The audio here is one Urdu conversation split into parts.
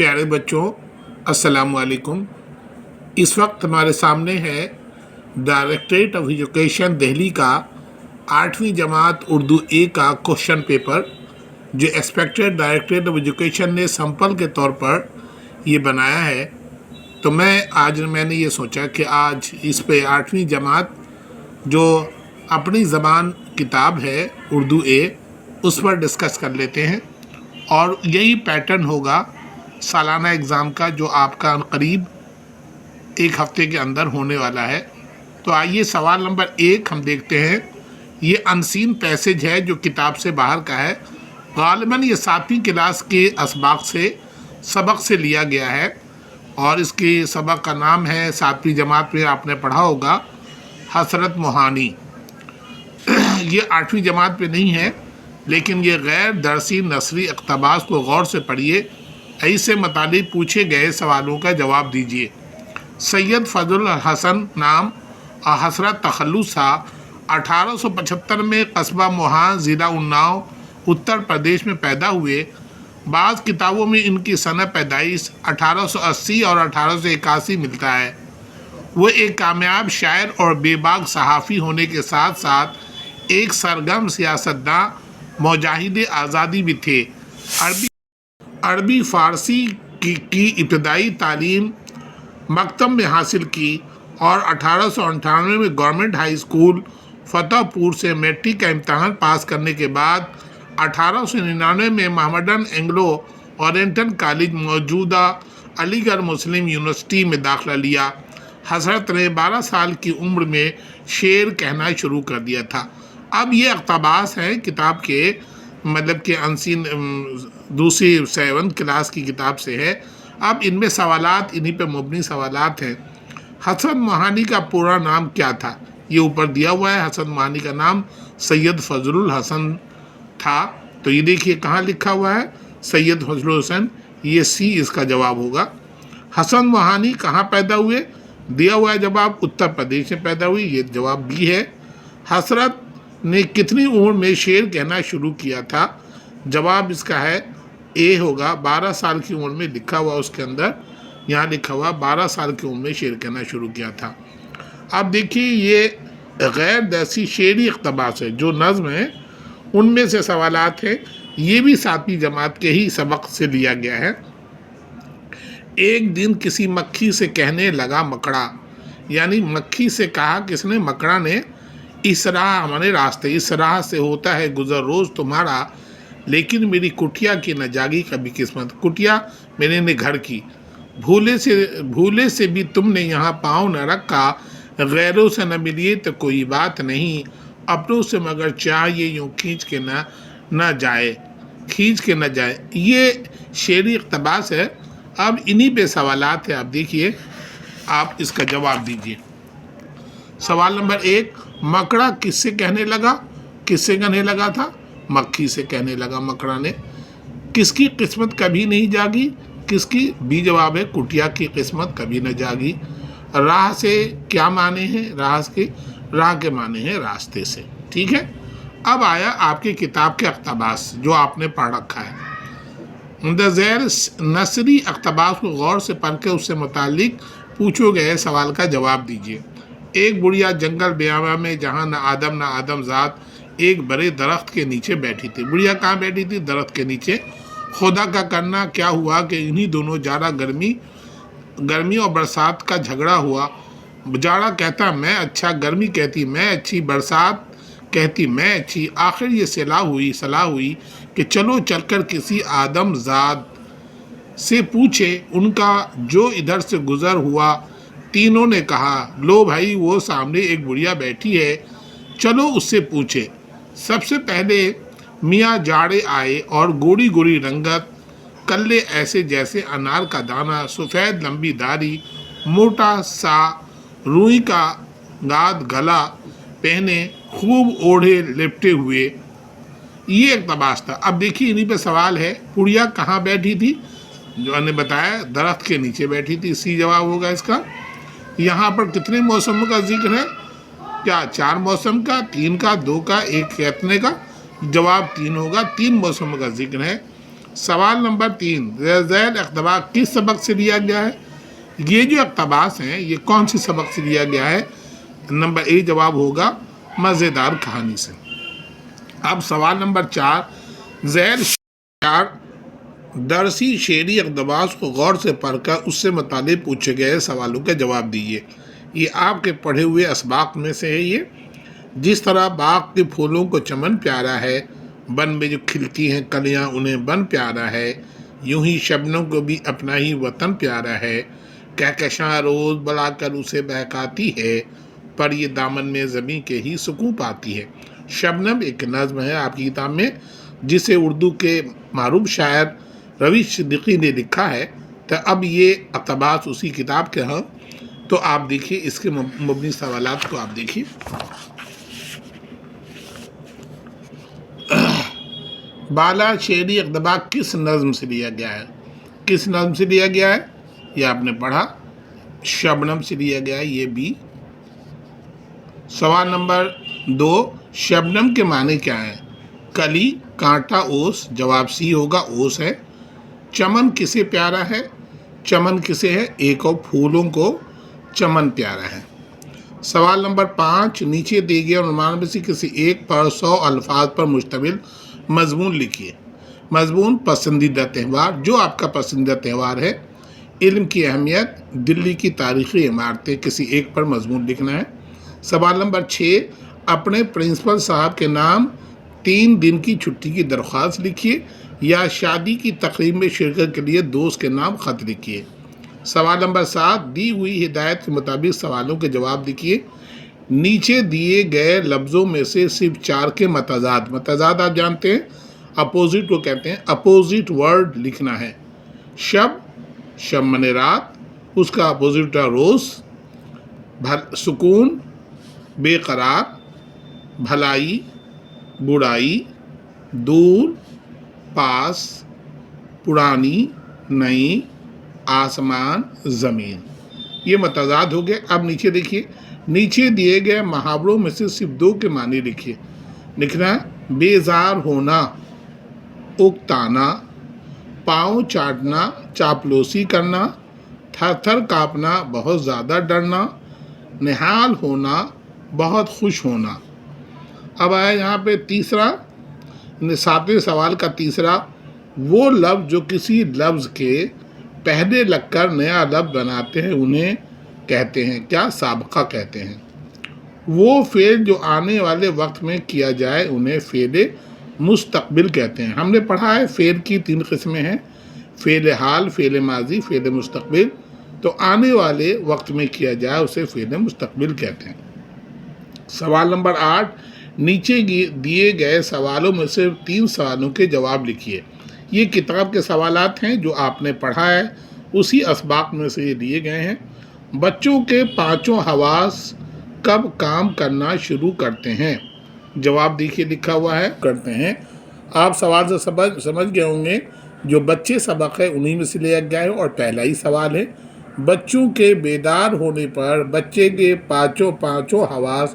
پیارے بچوں، السلام علیکم۔ اس وقت ہمارے سامنے ہے ڈائریکٹریٹ آف ایجوکیشن دہلی کا 8ویں جماعت اردو اے کا کوشچن پیپر، جو ایکسپیکٹڈ ڈائریکٹریٹ آف ایجوکیشن نے سمپل کے طور پر یہ بنایا ہے۔ تو میں نے یہ سوچا کہ آج اس پہ 8ویں جماعت جو اپنی زبان کتاب ہے اردو اے، اس پر ڈسکس کر لیتے ہیں، اور یہی پیٹرن ہوگا سالانہ اگزام کا جو آپ کا قریب ایک ہفتے کے اندر ہونے والا ہے۔ تو آئیے سوال نمبر 1 ہم دیکھتے ہیں۔ یہ انسین پیسج ہے جو کتاب سے باہر کا ہے، غالباً یہ 7ویں کلاس کے سبق سے لیا گیا ہے، اور اس کی سبق کا نام ہے 7ویں جماعت میں آپ نے پڑھا ہوگا حسرت موہانی۔ یہ 8ویں جماعت پہ نہیں ہے، لیکن یہ غیر درسی نثری اقتباس کو غور سے پڑھیے، ایسے متعلق پوچھے گئے سوالوں کا جواب دیجیے۔ سید فضل الحسن نام اور حسرت تخلص تھا۔ 1875 میں قصبہ موہان، ضلع اناؤ، اتر پردیش میں پیدا ہوئے۔ بعض کتابوں میں ان کی سنہ پیدائش 1880 اور 1881 ملتا ہے۔ وہ ایک کامیاب شاعر اور بے باک صحافی ہونے کے ساتھ ساتھ ایک سرگرم سیاستداں، مجاہد آزادی بھی تھے۔ عربی فارسی کی ابتدائی تعلیم مکتب میں حاصل کی، اور 1898 میں گورنمنٹ ہائی اسکول فتح پور سے میٹرک کا امتحان پاس کرنے کے بعد 1899 میں محمڈن اینگلو اورینٹل کالج، موجودہ علی گڑھ مسلم یونیورسٹی میں داخلہ لیا۔ حسرت نے 12 سال کی عمر میں شعر کہنا شروع کر دیا تھا۔ اب یہ اقتباس ہیں کتاب کے، مطلب کہ انسین دوسری 7 کلاس کی کتاب سے ہے۔ اب ان میں سوالات، انہی پہ مبنی سوالات ہیں۔ حسرت موہانی کا پورا نام کیا تھا؟ یہ اوپر دیا ہوا ہے۔ حسرت موہانی کا نام سید فضل الحسن تھا۔ تو یہ دیکھیے کہاں لکھا ہوا ہے، سید فضل الحسن، یہ سی اس کا جواب ہوگا۔ حسن موہانی کہاں پیدا ہوئے؟ دیا ہوا ہے جواب اتر پردیش میں پیدا ہوئی، یہ جواب بی ہے۔ حسرت نے کتنی عمر میں شعر کہنا شروع کیا تھا؟ جواب اس کا ہے اے ہوگا، 12 سال کی عمر میں لکھا ہوا اس کے اندر، یہاں لکھا ہوا 12 سال کی عمر میں شعر کہنا شروع کیا تھا۔ اب دیکھیے یہ غیر درسی شعری اقتباس ہے، جو نظم ہے ان میں سے سوالات ہیں۔ یہ بھی 7ویں جماعت کے ہی سبق سے لیا گیا ہے۔ ایک دن کسی مکھی سے کہنے لگا مکڑا، یعنی مکھی سے کہا کس نے؟ مکڑا نے، اس راہ ہمارے راستے، اس راہ سے ہوتا ہے گزر روز تمہارا، لیکن میری کٹیا کی نہ جاگی کبھی قسمت۔ کٹیا میں نے گھر کی، بھولے سے بھی تم نے یہاں پاؤں نہ رکھا، غیروں سے نہ ملیے تو کوئی بات نہیں، اپنوں سے مگر چاہیے یوں کھینچ کے نہ جائے۔ یہ شعری اقتباس ہے۔ اب انہی پہ سوالات ہیں، آپ دیکھیے، آپ اس کا جواب دیجیے۔ سوال نمبر 1، مکڑا کس سے کہنے لگا؟ کس سے کہنے لگا تھا؟ مکھی سے کہنے لگا مکڑا نے۔ کس کی قسمت کبھی نہیں جاگی؟ کس کی؟ بی جواب ہے، کٹیا کی قسمت کبھی نہ جاگی۔ راہ سے کیا معنی ہے؟ راہ کے معنی ہے راستے سے، ٹھیک ہے۔ اب آیا آپ کی کتاب کے اقتباس جو آپ نے پڑھ رکھا ہے۔ مندرجہ نثری اقتباس کو غور سے پڑھ کے اس سے متعلق پوچھے گئے سوال کا جواب دیجیے۔ ایک بڑھیا جنگل بیاباں میں، جہاں نہ آدم ذات، ایک بڑے درخت کے نیچے بیٹھی تھی۔ بڑھیا کہاں بیٹھی تھی؟ درخت کے نیچے۔ خدا کا کرنا کیا ہوا کہ انہی دونوں جارہ گرمی اور برسات کا جھگڑا ہوا۔ جارہ کہتا میں اچھا، گرمی کہتی میں اچھی، برسات کہتی میں اچھی، آخر یہ صلاح ہوئی کہ چلو چل کر کسی آدم ذات سے پوچھے ان کا جو ادھر سے گزر ہوا۔ تینوں نے کہا لو بھائی، وہ سامنے ایک بڑھیا بیٹھی ہے، چلو اس سے پوچھے۔ سب سے پہلے میاں جاڑے آئے، اور گوری گوری رنگت، کلے ایسے جیسے انار کا دانہ، سفید لمبی داڑھی، موٹا سا روئی کا گاد گلا پہنے، خوب اوڑھے لپٹے ہوئے۔ یہ اقتباس تھا۔ اب دیکھیے انہی پہ سوال ہے، بڑھیا کہاں بیٹھی تھی؟ جو میں نے بتایا درخت کے نیچے بیٹھی تھی، سی جواب ہوگا اس کا۔ یہاں پر کتنے موسموں کا ذکر ہے؟ کیا 4 موسم کا، 3 کا، 2 کا، 1 کتنے کا؟ جواب 3 ہوگا، 3 موسموں کا ذکر ہے۔ سوال نمبر 3، ذیل اقتباس کس سبق سے لیا گیا ہے؟ یہ جو اقتباس ہیں یہ کون سی سبق سے لیا گیا ہے؟ نمبر اے جواب ہوگا مزیدار کہانی سے۔ اب سوال نمبر 4، ذیل شعر درسی شعری اقتباس کو غور سے پڑھ کر اس سے متعلق پوچھے گئے سوالوں کا جواب دیجیے۔ یہ آپ کے پڑھے ہوئے اسباق میں سے ہے۔ یہ جس طرح باغ کے پھولوں کو چمن پیارا ہے، بن میں جو کھلتی ہیں کلیاں انہیں بن پیارا ہے، یوں ہی شبنم کو بھی اپنا ہی وطن پیارا ہے، کہکشاں روز بڑھا کر اسے بہکاتی ہے، پر یہ دامن میں زمین کے ہی سکون پاتی ہے۔ شبنم ایک نظم ہے آپ کی کتاب میں، جسے اردو کے معروف شاعر روی صدیقی نے لکھا ہے۔ تو اب یہ اقتباس اسی کتاب کے ہیں، تو آپ دیکھیے اس کے مبنی سوالات کو آپ دیکھیے۔ بالا شعری اقتباس کس نظم سے لیا گیا ہے؟ کس نظم سے لیا گیا ہے؟ یہ آپ نے پڑھا، شبنم سے لیا گیا ہے، یہ بھی۔ سوال نمبر 2، شبنم کے معنی کیا ہیں؟ کلی، کانٹا، اوس، جواب سی ہوگا، اوس ہے۔ چمن کسے پیارا ہے؟ چمن کسے ہے؟ ایک اور پھولوں کو چمن پیارا ہے۔ سوال نمبر 5، نیچے دیے گئے عنوان میں سے کسی ایک پر 100 الفاظ پر مشتمل مضمون لکھیے۔ مضمون پسندیدہ تہوار، جو آپ کا پسندیدہ تہوار ہے، علم کی اہمیت، دلی کی تاریخی عمارتیں، کسی ایک پر مضمون لکھنا ہے۔ سوال نمبر 6، اپنے پرنسپل صاحب کے نام 3 دن کی چھٹی کی درخواست لکھیے، یا شادی کی تقریب میں شرکت کے لیے دوست کے نام خط لکھیے۔ سوال نمبر 7، دی ہوئی ہدایت کے مطابق سوالوں کے جواب لکھیے۔ نیچے دیے گئے لفظوں میں سے صرف 4 کے متضاد آپ جانتے ہیں، اپوزٹ کو کہتے ہیں، اپوزٹ ورڈ لکھنا ہے۔ شب منے رات، اس کا اپوزٹ ہے روز۔ سکون، بے قرار، بھلائی، برائی، دور، پاس، پرانی، نئی، آسمان، زمین۔ یہ متضاد ہو گئے۔ اب نیچے دیکھیے، نیچے دیے گئے محاوروں میں سے صرف 2 کے معنی لکھیے۔ لکھنا ہے بیزار ہونا، اکتانا، پاؤں چاٹنا، چاپلوسی کرنا، تھر تھر کانپنا، بہت زیادہ ڈرنا، نہال ہونا، بہت خوش ہونا۔ اب آیا یہاں پہ تیسرا، 7ویں سوال کا تیسرا، وہ لفظ جو کسی لفظ کے پہلے لگ کر نیا لفظ بناتے ہیں انہیں کہتے ہیں کیا؟ سابقہ کہتے ہیں۔ وہ فعل جو آنے والے وقت میں کیا جائے انہیں فعل مستقبل کہتے ہیں۔ ہم نے پڑھا ہے فعل کی 3 قسمیں ہیں، فعل حال، فعل ماضی، فعل مستقبل۔ تو آنے والے وقت میں کیا جائے اسے فعل مستقبل کہتے ہیں۔ سوال نمبر 8، نیچے دیے گئے سوالوں میں سے 3 سوالوں کے جواب لکھیے۔ یہ کتاب کے سوالات ہیں جو آپ نے پڑھا ہے، اسی اسباق میں سے یہ دیے گئے ہیں۔ بچوں کے 5 حواس کب کام کرنا شروع کرتے ہیں؟ جواب دیکھیے لکھا ہوا ہے، کرتے ہیں۔ آپ سوال سے سمجھ گئے ہوں گے، جو بچے سبق ہے انہی میں سے لیا گیا ہے، اور پہلا ہی سوال ہے، بچوں کے بیدار ہونے پر بچے کے 5 حواس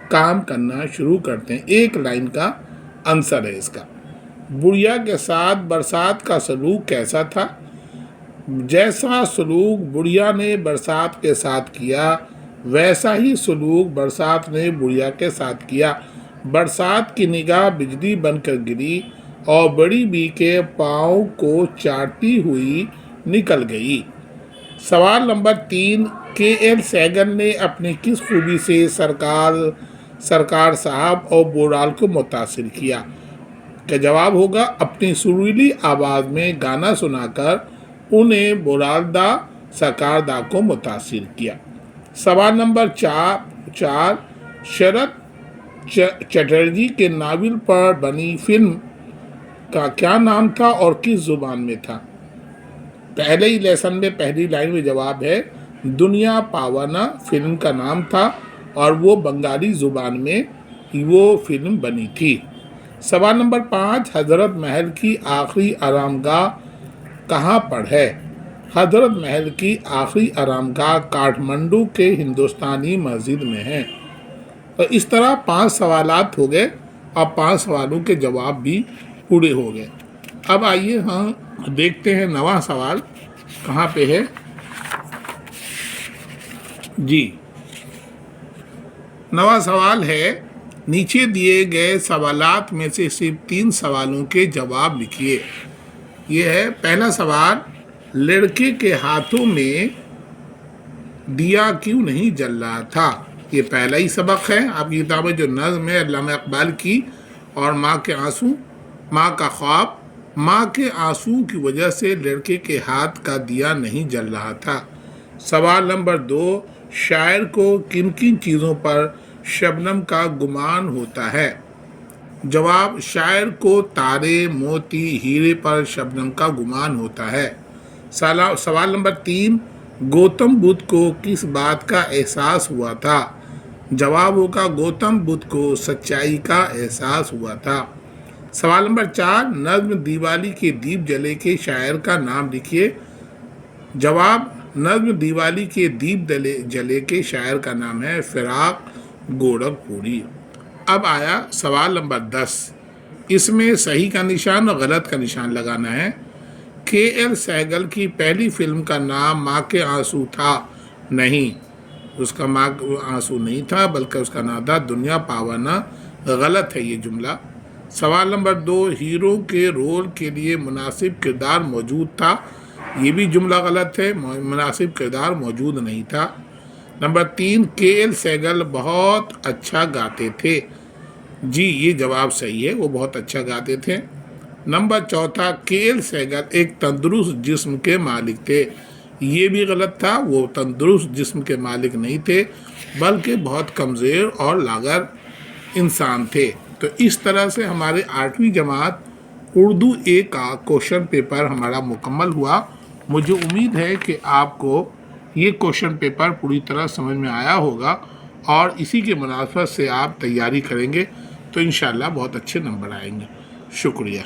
کام کرنا شروع کرتے ہیں۔ ایک لائن کا آنسر ہے اس کا۔ بڑھیا کے ساتھ برسات کا سلوک کیسا تھا؟ جیسا سلوک بڑھیا نے برسات کے ساتھ کیا ویسا ہی سلوک برسات نے بڑھیا کے ساتھ کیا۔ برسات کی نگاہ بجلی بن کر گری اور بڑی بی کے پاؤں کو چاٹتی ہوئی نکل گئی۔ سوال نمبر 3، کے سیگن نے اپنی کس خوبی سے سرکار صاحب اور بورال کو متاثر کیا؟ کا جواب ہوگا اپنی سریلی آواز میں گانا سنا کر انہیں بورال دا سرکار دا کو متاثر کیا۔ سوال نمبر 4، شرت چٹرجی کے ناول پر بنی فلم کا کیا نام تھا اور کس زبان میں تھا؟ پہلے ہی لیسن میں پہلی لائن میں جواب ہے دنیا پاوانا فلم کا نام تھا، اور وہ بنگالی زبان میں وہ فلم بنی تھی۔ سوال نمبر 5، حضرت محل کی آخری آرام گاہ کہاں پر ہے؟ حضرت محل کی آخری آرام گاہ کاٹھمنڈو کے ہندوستانی مسجد میں ہے۔ اور اس طرح 5 سوالات ہو گئے اور 5 سوالوں کے جواب بھی پورے ہو گئے۔ اب آئیے ہم دیکھتے ہیں نواں سوال کہاں پہ ہے. جی نواں سوال ہے نیچے دیے گئے سوالات میں سے صرف 3 سوالوں کے جواب لکھیے. یہ ہے پہلا سوال، لڑکے کے ہاتھوں میں دیا کیوں نہیں جل رہا تھا؟ یہ پہلا ہی سبق ہے آپ کی کتاب میں جو نظم ہے علامہ اقبال کی، اور ماں کے آنسو، ماں کا خواب. ماں کے آنسو کی وجہ سے لڑکے کے ہاتھ کا دیا نہیں جل رہا تھا. سوال نمبر 2، شاعر کو کن کن چیزوں پر شبنم کا گمان ہوتا ہے؟ جواب، شاعر کو تارے، موتی، ہیرے پر شبنم کا گمان ہوتا ہے. سوال نمبر 3، گوتم بدھ کو کس بات کا احساس ہوا تھا؟ جواب ہوگا گوتم بدھ کو سچائی کا احساس ہوا تھا. سوال نمبر 4، نظم دیوالی کے دیپ جلے کے شاعر کا نام لکھیے. جواب، نظم دیوالی کے دیپ جلے کے شاعر کا نام ہے فراق گورکھ پوری. اب آیا سوال نمبر 10، اس میں صحیح کا نشان اور غلط کا نشان لگانا ہے. کے سہگل کی پہلی فلم کا نام ماں کے آنسو تھا؟ نہیں، اس کا ماں کے آنسو نہیں تھا بلکہ اس کا نام تھا دنیا پاوانا. غلط ہے یہ جملہ. سوال نمبر 2، ہیرو کے رول کے لیے مناسب کردار موجود تھا؟ یہ بھی جملہ غلط ہے، مناسب کردار موجود نہیں تھا. نمبر 3، کے سہگل بہت اچھا گاتے تھے. جی یہ جواب صحیح ہے، وہ بہت اچھا گاتے تھے. نمبر 4، کے سہگل ایک تندرست جسم کے مالک تھے. یہ بھی غلط تھا، وہ تندرست جسم کے مالک نہیں تھے بلکہ بہت کمزور اور لاغر انسان تھے. تو اس طرح سے ہمارے 8ویں جماعت اردو اے کا کوشچن پیپر ہمارا مکمل ہوا. مجھے امید ہے کہ آپ کو یہ کوشچن پیپر پوری طرح سمجھ میں آیا ہوگا اور اسی کے مناسبت سے آپ تیاری کریں گے تو انشاءاللہ بہت اچھے نمبر آئیں گے. شکریہ.